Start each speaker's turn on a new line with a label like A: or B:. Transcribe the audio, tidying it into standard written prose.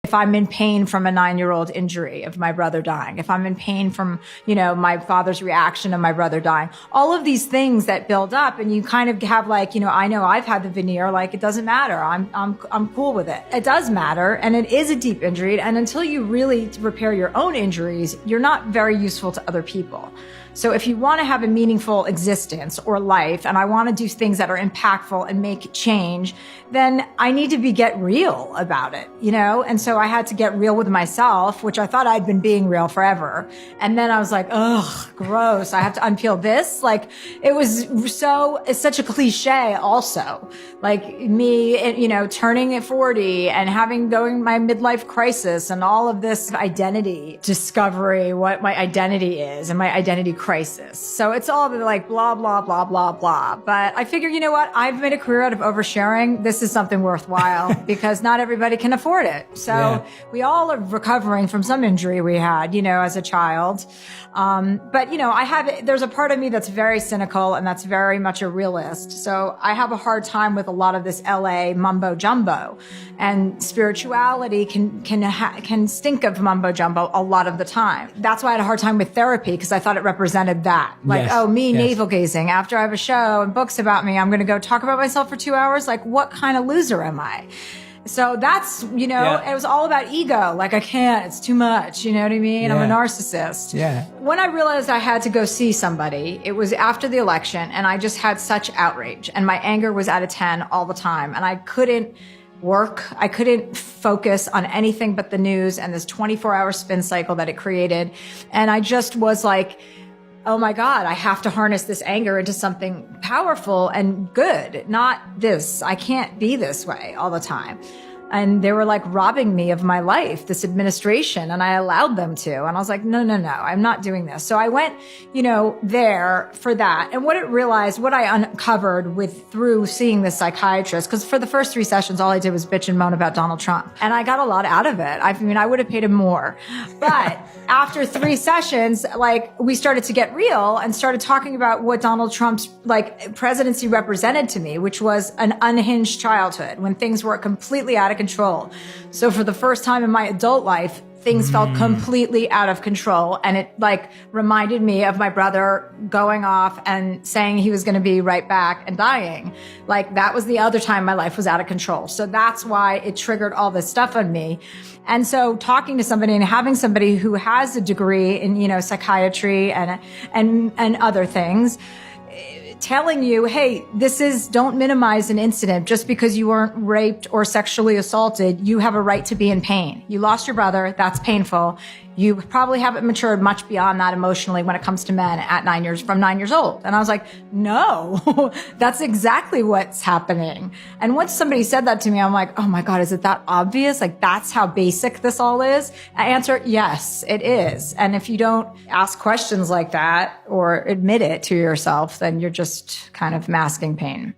A: If I'm in pain from a 9-year-old injury of my brother dying, if I'm in pain from, my father's reaction of my brother dying, all of these things that build up, and you kind of have like, I know I've had the veneer, like it doesn't matter. I'm cool with it. It does matter. And it is a deep injury. And until you really repair your own injuries, you're not very useful to other people. So if you want to have a meaningful existence or life, and I want to do things that are impactful and make change, then I need to get real about it, And so I had to get real with myself, which I thought I'd been being real forever. And then I was like, ugh, gross. I have to unpeel this. Like it's such a cliche also. Like me, turning at 40 and going my midlife crisis and all of this identity discovery, what my identity is and my identity crisis. So it's all like blah, blah, blah, blah, blah. But I figure, you know what? I've made a career out of oversharing. This is something worthwhile because not everybody can afford it. So we all are recovering from some injury we had, as a child. But there's a part of me that's very cynical and that's very much a realist. So I have a hard time with a lot of this LA mumbo jumbo, and spirituality can stink of mumbo jumbo a lot of the time. That's why I had a hard time with therapy, because I thought it represented that. Like, navel gazing. After I have a show and books about me, I'm going to go talk about myself for 2 hours. Like, what kind of loser am I? So that's, it was all about ego. Like, I can't, it's too much. You know what I mean? I'm a narcissist.
B: Yeah.
A: When I realized I had to go see somebody, it was after the election, and I just had such outrage, and my anger was at a 10 all the time. And I couldn't work. I couldn't focus on anything but the news and this 24-hour spin cycle that it created. And I just was like, oh my God, I have to harness this anger into something powerful and good, not this. I can't be this way all the time. And they were like robbing me of my life, this administration, and I allowed them to. And I was like, no, I'm not doing this. So I went, there for that. And what I uncovered through seeing this psychiatrist, because for the first 3 sessions, all I did was bitch and moan about Donald Trump. And I got a lot out of it. I would have paid him more. But after 3 sessions, we started to get real and started talking about what Donald Trump's presidency represented to me, which was an unhinged childhood when things were completely out of control. So for the first time in my adult life, things felt completely out of control. And it reminded me of my brother going off and saying he was going to be right back and dying. That was the other time my life was out of control. So that's why it triggered all this stuff on me. And so talking to somebody and having somebody who has a degree in, psychiatry and other things, telling you, hey, don't minimize an incident just because you weren't raped or sexually assaulted. You have a right to be in pain. You lost your brother. That's painful. You probably haven't matured much beyond that emotionally when it comes to men from 9 years old. And I was like, no, that's exactly what's happening. And once somebody said that to me, I'm like, oh my God, is it that obvious? That's how basic this all is? I answer, yes, it is. And if you don't ask questions like that or admit it to yourself, then you're just kind of masking pain.